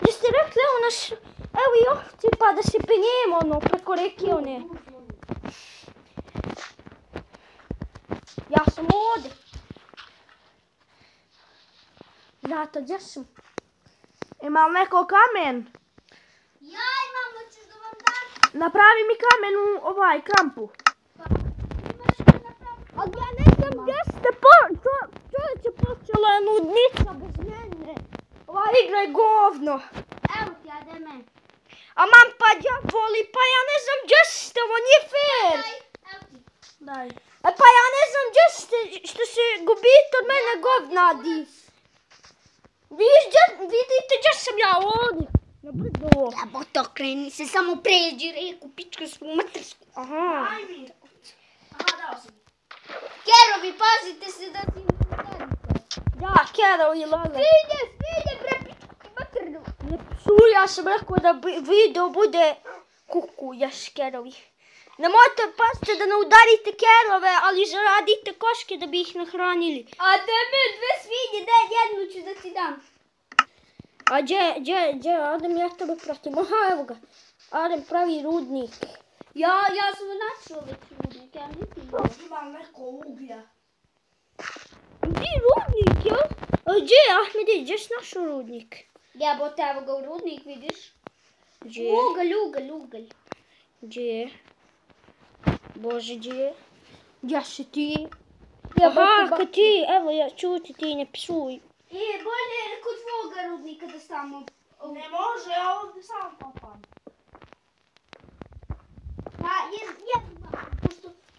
Gdje ste rekli, evo i ovci, pa da se penjemo, preko reke, Ja sam ovdje. Zato, gdje sam? Ima li neko kamen? Ja imam, hoćeš da vam dam? Napravi mi kamen u krampu. Imaš da napraviti? Ali ja ne znam gdje ste čovječe počela je nudnica bez mene. Ova igra je govno. Evo ti, Ademe. Aman pa djavoli, pa ja ne znam gdje ste, ovo nije fair. Evo ti. Daj. Pa ja ne znam gdje ste, što se gubite od mene govnadi. Vidite gdje sam ja ovdje. Na brdo. Jebote, okreni se, samo pređi reku, pičku svu matrsku. Aha. Daj mi. Aha, dao sam. Kerovi, pazite se da ti ne udarite. Ja, Kero i Lale. Svinje, bre, pičku ti matrnu. Ne psuj, ja sam rekao da video bude kuku, jaš Kerovi. Nemojte, pazite da ne udarite Kerove, ali zaradite koške da bi ih nahranili. Ademe, 2 svinje, daj jednu ću da ti dam. A gdje, Adem, ja tebe pratim. Aha, evo ga. Adem pravi rudnik. Ja sam našao već rudnik, ja nisam. Imam neko uglja. Gdje je rudnik, jel? A gdje, Ahmedi, gdje si našao rudnik? Jebote, evo ga u rudnik, vidiš? Gdje? Ugalj. Gdje? Bože, gdje? Gdje si ti? Jebote, Aha, kad ti, evo ja čuti ti, ne psuj. Bolje kod tvoga rudnika da stavimo. Ne može, ja ovdje sam kopam. Pa, jedno.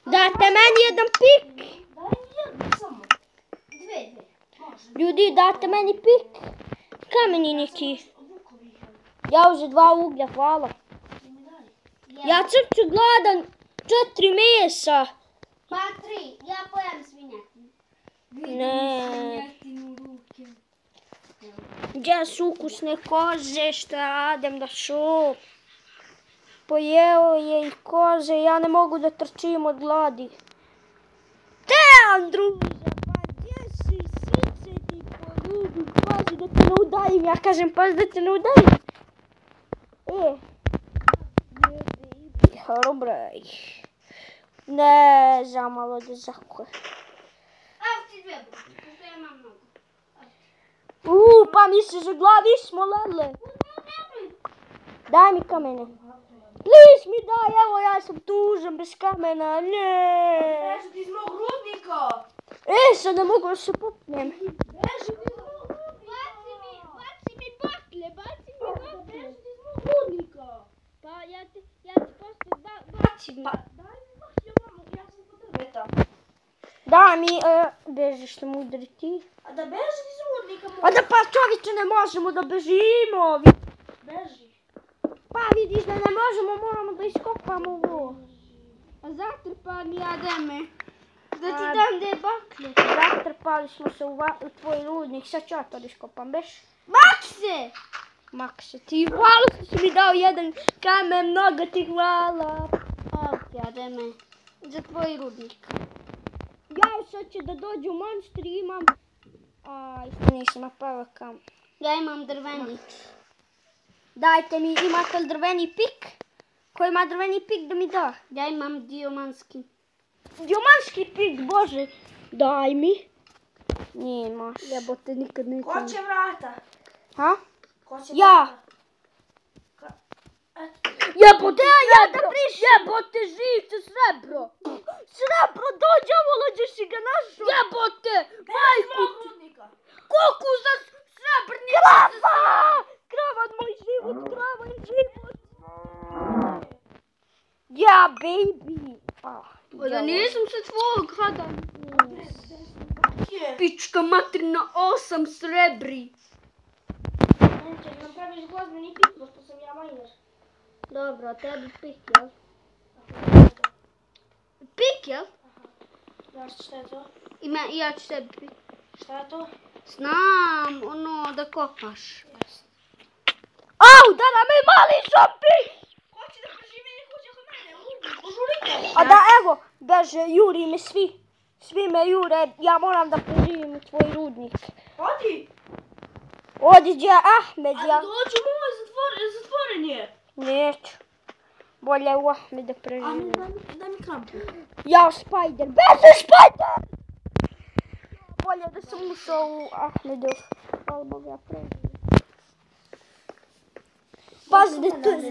Dajte meni jedan pik. Daj mi jednu samo. 2. Može. Ljudi, dajte meni pik. Kameni neki. Vukovi. Ja uze 2 uglja, hvala. Mi daj. Ja crču gladan 4 mesa. Pa 3, ja pojem svinjetinu. Ne. Svinjetinu u ruke. Gdje su ukusne koze što radim da su? Pojeo je i koze, ja ne mogu da trčim od gladi. Te, Andruže, pa gdje si? Sice ti poljubi, pazi da te ne udaljim. Ja kažem, pazi da te ne udaljim. Hrobraj. Ne, zamalo da zakuje. Evo ti 2 buke, pošto ja imam mnogo. Pa mi se zaglavismo, Lele. Daj mi kamene. Please mi daj, evo ja sam tužan bez kamena, ne. Beži ti iz mog rudnika. Sad ne mogu da se popnem. Beži ti iz mog rudnika. Baci mi bakle. Beži ti iz mog rudnika. Pa ja ti posto bacim. Pa daj mi bakle, ja sam kod drveta. Daj mi, bežiš da mu udari ti. A da beži iz rudnika. A da pa čovječe ne možemo da bežimo. Beži. Pa vidiš da ne možemo, moramo da iskopamo ovo. A zatrpani, Ademe. Da ti dam 2 bakle. Zatrpali smo se u tvoj rudnik, sad ću ja to da iskopam, beš? Makse! Makse, ti hvala što si mi dao jedan kamen, mnogo ti hvala. Evo ti, Ademe. Za tvoj rudnik. Ja sad će da dođu monstri, imam... isto nisam napravila kamen. Ja imam drveni. Dajte mi, imate li drveni pik? Ko ima drveni pik da mi da? Ja imam diomanski. Diomanski pik, Bože. Daj mi. Nemaš. Jebote, nikad neću. Ko će vrata? Ha? Ko će Ja. vrata? Jebote, jebote, živce, srebro. Srebro, dođe ovo, lađe si ga našao. Jebote, majku. Rudnika. Koku za srebrni. Krava! Krava, moj život, krava je život. Ja, baby. Da nisam se tvojeg hada. Je. Pička materina 8 srebri. Neće, napraviš glazbeni pik, pošto sam ja majner. Dobro, tebi pik, jel? Pik, jel? Znaš šta je to? I ja ću tebi pik. Šta je to? Znam, ono da kopaš. Au, da nam je mali zombi! Ko će da preživi ili hoće kod mene? Požurite. A da, evo, beže, juri me svi. Svi me jure, ja moram da preživim u tvoj rudnik. Odi. Odi gdje Ahmed, ja. dođu moj, zatvoren je. Neću. Bolje u Ahmeda preživim. Daj mi krampu. Ja, Spider, beži Spider! Bolje da sam ušao u Ahmedov. Ali Bog ja preživim. Pazi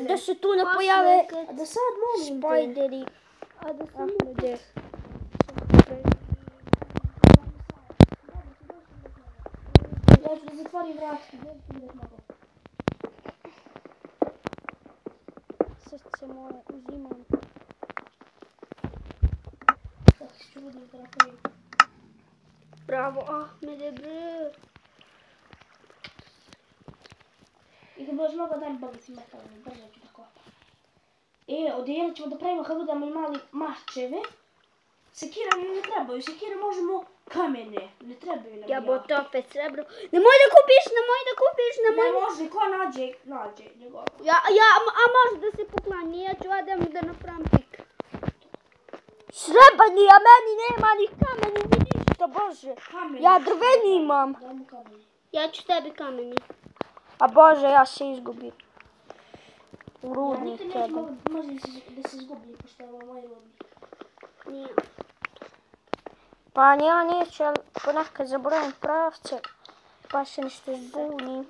da se tu ne pojave A da sad molim te. Spideri. A da sam Ahmede. Ja ću da zatvorim vrat. Srce moje uzimam. Tako ću vidim da napravim. Bravo Ahmede, bre. I kad budeš mogla daj mi bagici metalni, brže ću tako. Odijelit ćemo da pravimo kad budemo imali mačeve. Sekira nam ne trebaju, sekire možemo kamene, ne trebaju nam Jebote, opet srebro. Nemoj da kupiš, Ne može, ko nađe njegov. A može da se poklanje, ja ću Ademu da napravim pik. Srebani, a meni nema ni kameni, ni ništa, Bože. Kamen. Ja drveni imam. Daj mu kamen. Ja ću tebi kameni. A Bože, ja se izgubim. U Ja rudnik nikad treba. neću mogu da se izgubi, pošto je ovo moj rudnik. Nije. Pa ja neću, ali ponekad zaboravim pravce. Pa se nešto zbunim.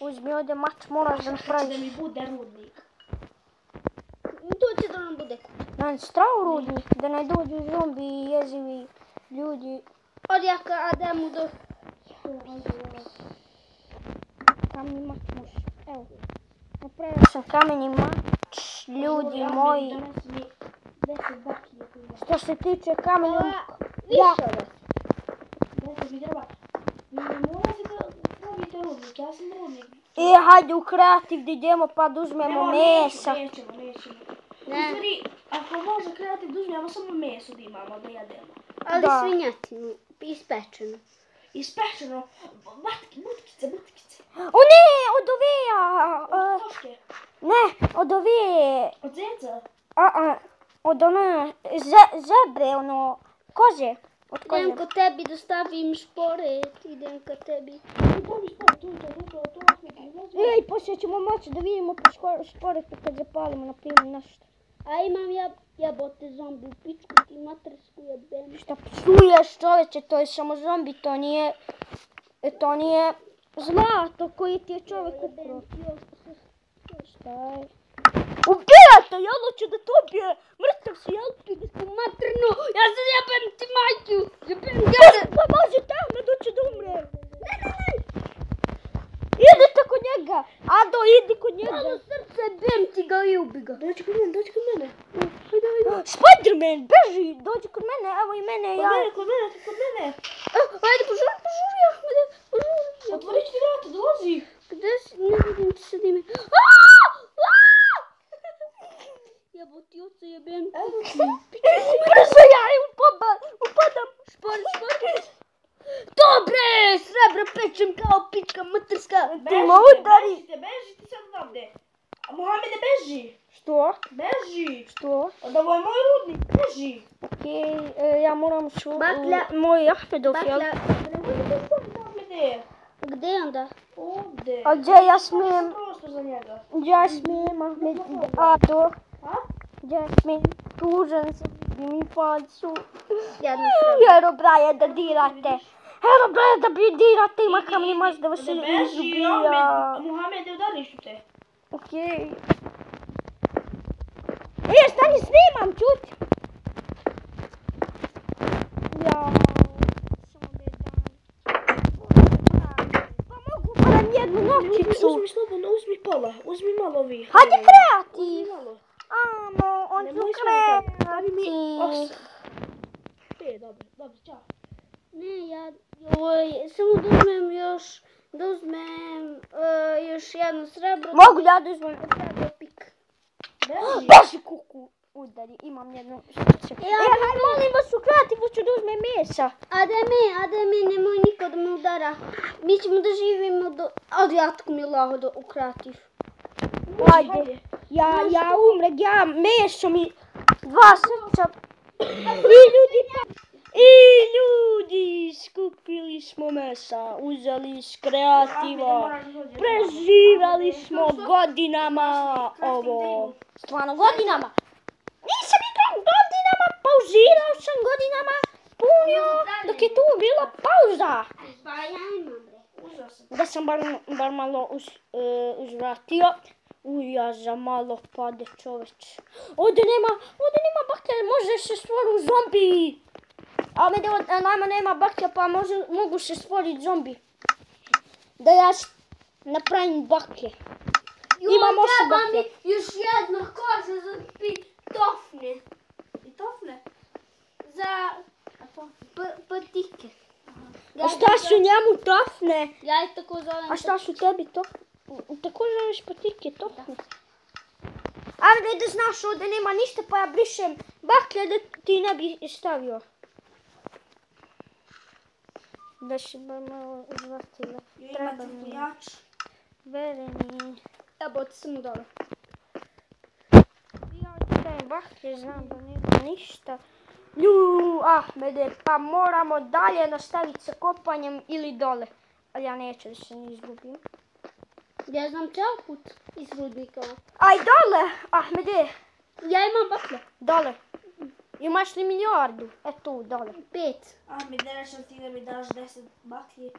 Uzmi ovdje mač, moraš da Da napraviš. mi bude rudnik. To će da nam bude. Meni strao rudnik, da ne dođu zombi i jezivi ljudi. Od jaka Ademu do... Kameni mač može. Evo. Napravio sam kameni mač, ljudi moji. Donesi mi 10 bakije koji ima. Što se tiče kameni... Više od vas. 10 mi treba. Vi ne morate da pravite rudnik, ja sam rudnik. Hajde u kreativ da idemo pa da uzmemo mesa. Nećemo. Ne. U stvari, ako može kreativ da uzmemo samo meso da imamo, da jedemo. Ali Da. svinjatinu, ispečenu. Ispečeno, butkice. O ne, od ove, Od koške, ne, od ove, od zeca. od one zebre, ono, koze. Od koze. Idem kod tebi da stavim šporet, idem kod tebi. Daj mi sport, tu, Ej, poslije ćemo moći da vidimo po šporetu kad zapalimo, na primjer, nešto. A imam jebote zombi u pičku, ti matersku jebem. Šta psuješ, čoveče, to je samo zombi, to nije zlato koje ti je čovjek ukrao. Šta je? Ubijate, jelo će da to ubije, mrtav si, jel ti? Materno, ja se jebem ti majku, jebem Pa može tamo doći da umre. Ne. Idite kod njega, Ado, idi kod njega. Malo srce, bem ti ga i ubi ga. Dođi kod mene. Spiderman, beži, dođi kod mene, evo i mene, ja. Kod mene. Ajde, požuri, Ahmede, požuri. Otvorit ću ti vrata, dolazi. Gde si? Ne vidim ti sad ime. Jebote, oca jebem ti. Brzo ja upadam. Šporet. Dobre, srebro pečem kao pička materska. Ti me udari. Bežite sad odavde. A Mohamede, beži. Što? Beži. Što? Od ovo je moj rudnik, beži. Okej, ja moram Baklja. moj Ahmedov, jel? Bakla, Mohamede, gde onda? ovde. A gdje ja smijem? Prostor za njega. Ja smijem, Ahmed, Ado. A? Ja smijem, tužan sam, bi mi palcu. Jedno srebro. Herobraje da dirate. Herobraje da bi dirate, ima kamni mač da vas se Beži, izubija. Mohamede, udariš te. Okej. Stani, snimam, čuti. Ja, samo da je dan. Pa mogu barem jednu noćicu. Uzmi slobodno, uzmi pola, uzmi malo ovih. Hajde kreativ. Uzmi malo. Amo, on su Nemoj sve sad. kreativ. Dobro, čao. Ne, ja samo da uzmem još jedno srebro. Mogu ja da uzmem? Srebro pik. Beži. Beži kuku. Udari, imam jedno srce. Ja, Haj, molim vas u kreativu ću da uzmem mesa. Ademe, nemoj niko da me udara. Mi ćemo da živimo do... Odi, atko mi laho u kreativ. Hajde. Ja umreg, ja meso mi 2 srca. Vi ljudi, I ljudi, skupili smo mesa, uzeli iz kreativa, preživali smo godinama ovo. Stvarno godinama. Nisam igrao godinama, pauzirao sam godinama, punio dok je tu bila pauza. Pa ja imam bre. Uzeo sam. Da sam bar malo uzvratio. Ja za malo pade čoveč. Ovdje nema baklja, može se stvoriti zombi. A nama nema baklja pa mogu se stvoriti zombi. Da ja napravim baklje. Imam 8 baklja. Još jedna koža za pitofne. I tofne? Za patike. A šta su njemu tofne? Ja ih tako zovem. A šta su tebi tofne? Tako zoveš patike tofne. A da znaš ovdje nema ništa pa ja brišem baklje da ti ne bi stavio. Da se bar malo izvatila. Imate tujač. Vereni. Evo ti sam dole. Ja odajem baklje, znam da nema ništa. Ahmede, pa moramo dalje nastaviti sa kopanjem ili dole. Ali ja neću da se ne izgubim. Ja znam cijel put iz rudnikova. Aj dole, Ahmede, Ja imam baklje. dole. Imaš li milijardu? Tu, dole. 5. Mi ne rečem ti da mi daš 10 baklji.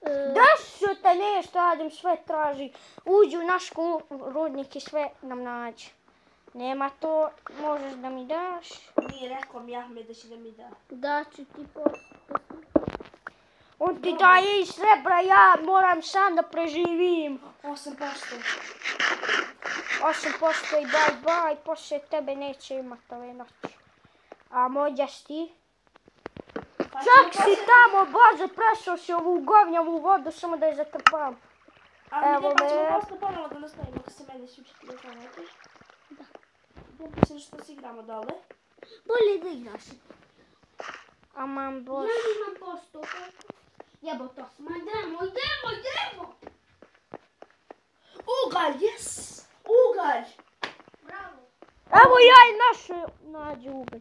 Desu te nešto radim, sve traži. Uđi u naš rudnik i sve nam nađe. Nema to, možeš da mi daš. Nije rekao mi Ahmed da će da mi da. Da ću ti On ti daje i srebra, ja moram sam da preživim. 8%. 8% i bye, poslije tebe neće imat ove noći. A mođaš ti? Pa Čak si tamo, Bože, prešao si ovu govnjavu vodu, samo da je zatrpam. Ali Evo pa ćemo me. posto ponovno da nastavimo ako se mene suči telefon, ok? Da. Ja mislim što si igramo dole. Bolje da igraš. Aman Ja Bože. imam posto. Jebo to. Ma idemo. Ugalj, yes! Ugalj! Bravo. Evo ja i našu nađu ugalj.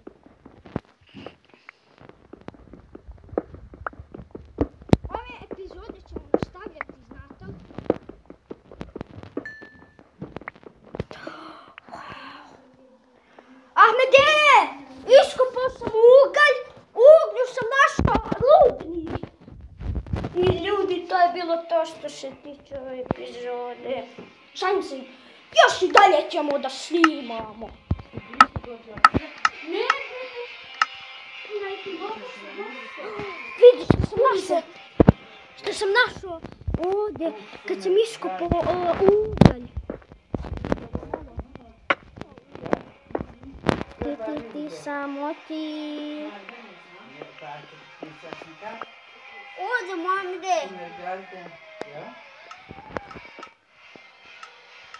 Ove epizode ćemo nastavljati, znate. Ahmede! Iskopao sam ugalj! Uglju sam našao rudnik! I ljudi, to je bilo to što se tiče ove epizode. Šajmo se, još i dalje ćemo da snimamo. Vidi što sam našao ovdje kad sam iskopao ugalj. Ti samo ti. Ovdje, mamde.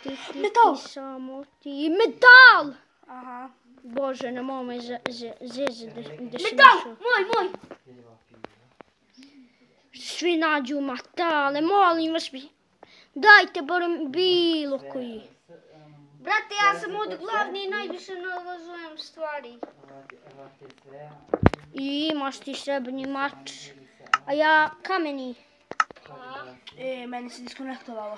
Ti Metal. samo ti. Metal! Aha. Bože, nemoj me zezati da si Metal, našao. moj. Svi nađu metale, molim vas. Dajte barem bilo koji. Brate, ja sam od glavni i najviše nalazujem stvari. I imaš ti srebrni mač, a ja kameni. Meni se diskonektovalo.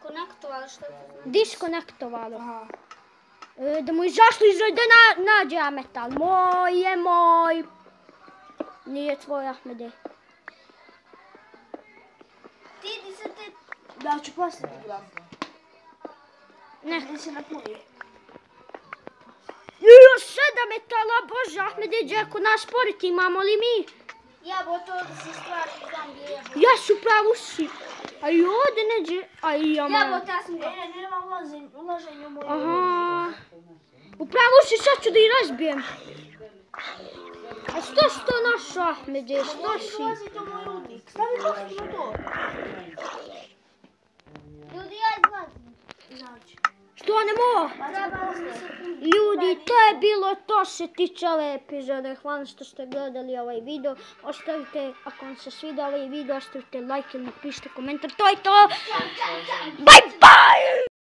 Konektovali što to znači? Diskonektovalo. Aha. Da mu izašlo iz da nađe ja metal. Moj je moj. Nije tvoj, Ahmede. Ti di se te... Da ću poslije igram. Ne. Gdje se napuni? Još 7 metala, Bože, Ahmede, Džeko, nas sporiti imamo li mi? Jebo to da se stvari zombi jebo. Ja su pravo si. A i ovdje neđe, a i ja Jebo malo. te, ja sam to. Nema ulaženja u moju. Aha. Upravo si, sad ću da i razbijem. A što si to našao, Ahmede, što si? Ulazite u moj rudnik. Stavi baklju na to. Ljudi, ja izlazim. Izađi. Što ne mo? Ljudi, to je bilo to se tiče ove epizode. Hvala što ste gledali ovaj video. Ostavite, ako vam se svidio ovaj video, ostavite like ili napišite komentar. To je to. Bye bye!